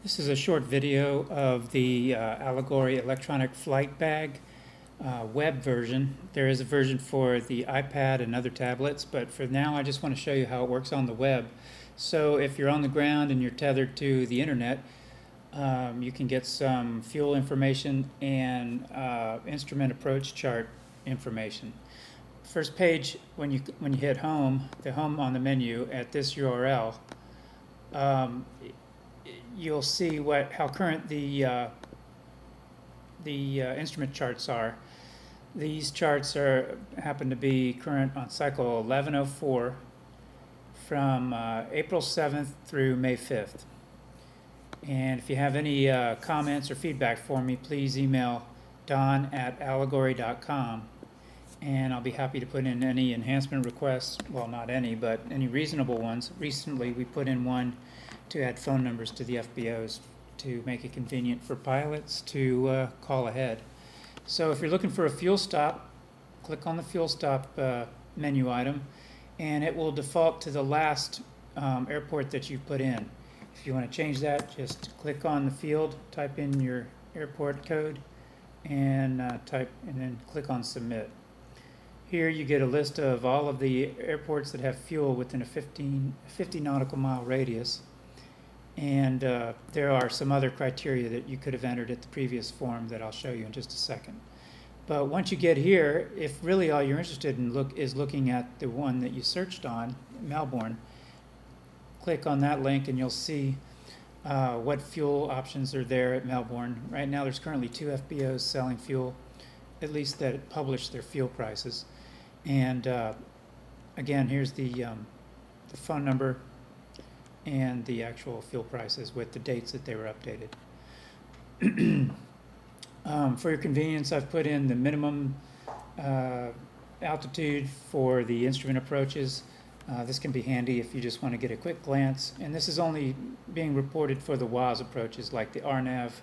This is a short video of the Allegory electronic flight bag web version. There is a version for the iPad and other tablets, but for now I just want to show you how it works on the web. So if you're on the ground and you're tethered to the internet, you can get some fuel information and instrument approach chart information. First page, when you hit home, the home on the menu at this URL, you'll see how current the instrument charts are. These charts happen to be current on cycle 1104 from April 7th through May 5th. And if you have any comments or feedback for me, please email don@allegory.com, and I'll be happy to put in any enhancement requests. Well, not any, but any reasonable ones. Recently we put in one to add phone numbers to the FBOs to make it convenient for pilots to call ahead. So if you're looking for a fuel stop, click on the fuel stop menu item, and it will default to the last airport that you put in. If you want to change that, just click on the field, type in your airport code, and then click on submit. Here you get a list of all of the airports that have fuel within a 50 nautical mile radius. And there are some other criteria that you could have entered at the previous form that I'll show you in just a second. But once you get here, if really all you're interested in is looking at the one that you searched on, Melbourne, click on that link and you'll see what fuel options are there at Melbourne. Right now there's currently 2 FBOs selling fuel, at least that publish their fuel prices. And again, here's the phone number and the actual fuel prices with the dates that they were updated. For your convenience, I've put in the minimum altitude for the instrument approaches. This can be handy if you just want to get a quick glance. And this is only being reported for the WAAS approaches, like the RNAV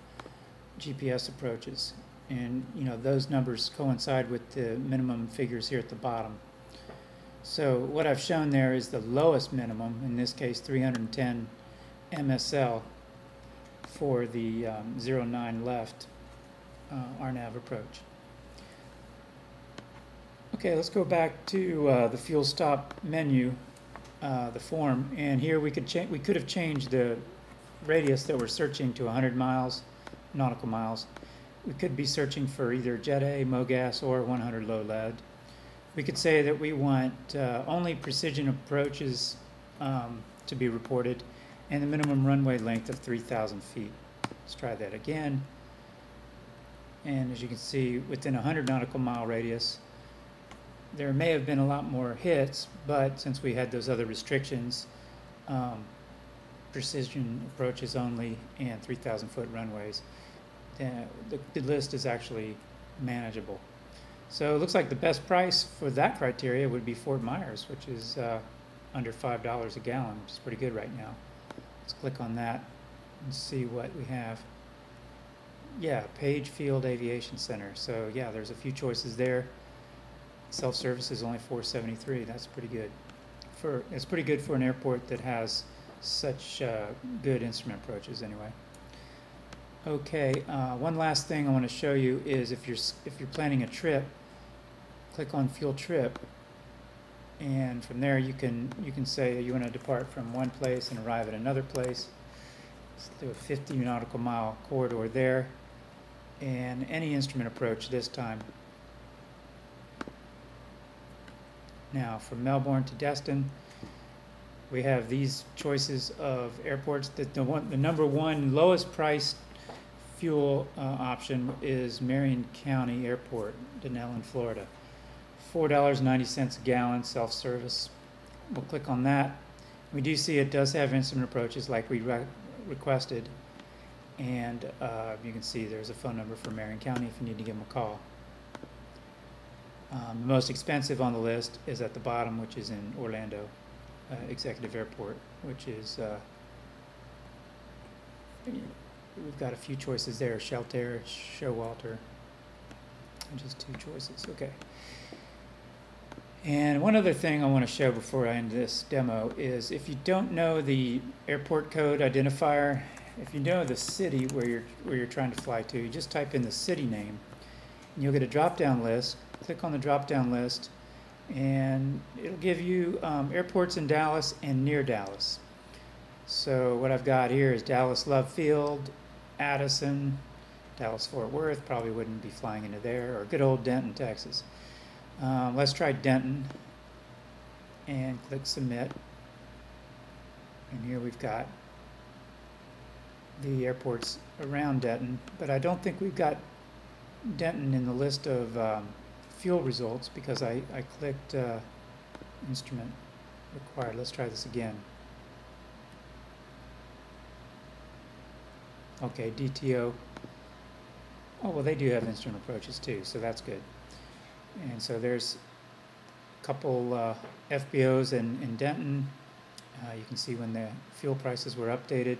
GPS approaches. And those numbers coincide with the minimum figures here at the bottom. So what I've shown there is the lowest minimum, in this case 310 MSL for the 09 left RNAV approach. Okay, let's go back to the fuel stop menu, the form, and here we could have changed the radius that we're searching to 100 miles, nautical miles. We could be searching for either Jet A, MOGAS, or 100 low lead. We could say that we want only precision approaches to be reported and the minimum runway length of 3,000 feet. Let's try that again. And as you can see, within a 100 nautical mile radius, there may have been a lot more hits, but since we had those other restrictions, precision approaches only and 3,000 foot runways, the list is actually manageable. So it looks like the best price for that criteria would be Fort Myers, which is under $5 a gallon, which is pretty good right now. Let's click on that and see what we have. Yeah, Page Field Aviation Center. So yeah, there's a few choices there. Self-service is only $4.73. That's pretty good. It's pretty good for an airport that has such good instrument approaches anyway. Okay, one last thing I want to show you is if you're planning a trip, click on Fuel Trip, and from there you can say you want to depart from one place and arrive at another place. Let's do a 50 nautical mile corridor there, and any instrument approach this time. Now from Melbourne to Destin, we have these choices of airports. The number one lowest priced fuel option is Marion County Airport, Denellen, Florida. $4.90 a gallon, self-service. We'll click on that. We do see it does have instrument approaches like we requested, and you can see there's a phone number for Marion County if you need to give them a call. The most expensive on the list is at the bottom, which is in Orlando Executive Airport, which is we've got a few choices there: Shelter, Showalter, and just 2 choices. Okay. And one other thing I want to show before I end this demo is if you don't know the airport code identifier, if you know the city where you're trying to fly to, you just type in the city name, and you'll get a drop-down list. Click on the drop-down list, and it'll give you airports in Dallas and near Dallas. So what I've got here is Dallas Love Field, Addison, Dallas Fort Worth. Probably wouldn't be flying into there, or good old Denton, Texas. Let's try Denton, and click submit. And here we've got the airports around Denton, but I don't think we've got Denton in the list of fuel results because I clicked instrument required. Let's try this again. Okay, DTO. Oh, well, they do have instrument approaches too, so that's good. And so there's a couple FBOs in Denton. You can see when the fuel prices were updated.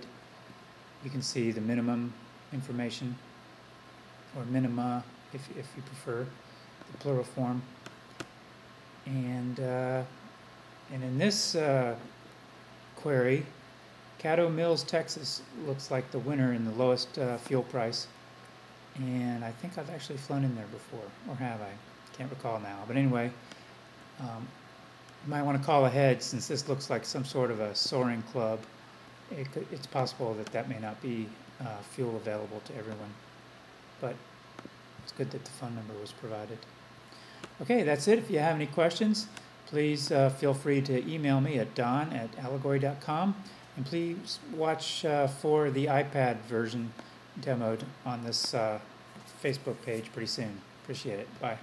You can see the minimum information, or minima if you prefer the plural form. And in this query, Caddo Mills, Texas looks like the winner in the lowest fuel price. And I think I've actually flown in there before, or have I? Can't recall now. But anyway, you might want to call ahead since this looks like some sort of a soaring club. It's possible that may not be fuel available to everyone. But it's good that the phone number was provided. Okay, that's it. If you have any questions, please feel free to email me at don@allegory.com. And please watch for the iPad version demoed on this Facebook page pretty soon. Appreciate it. Bye.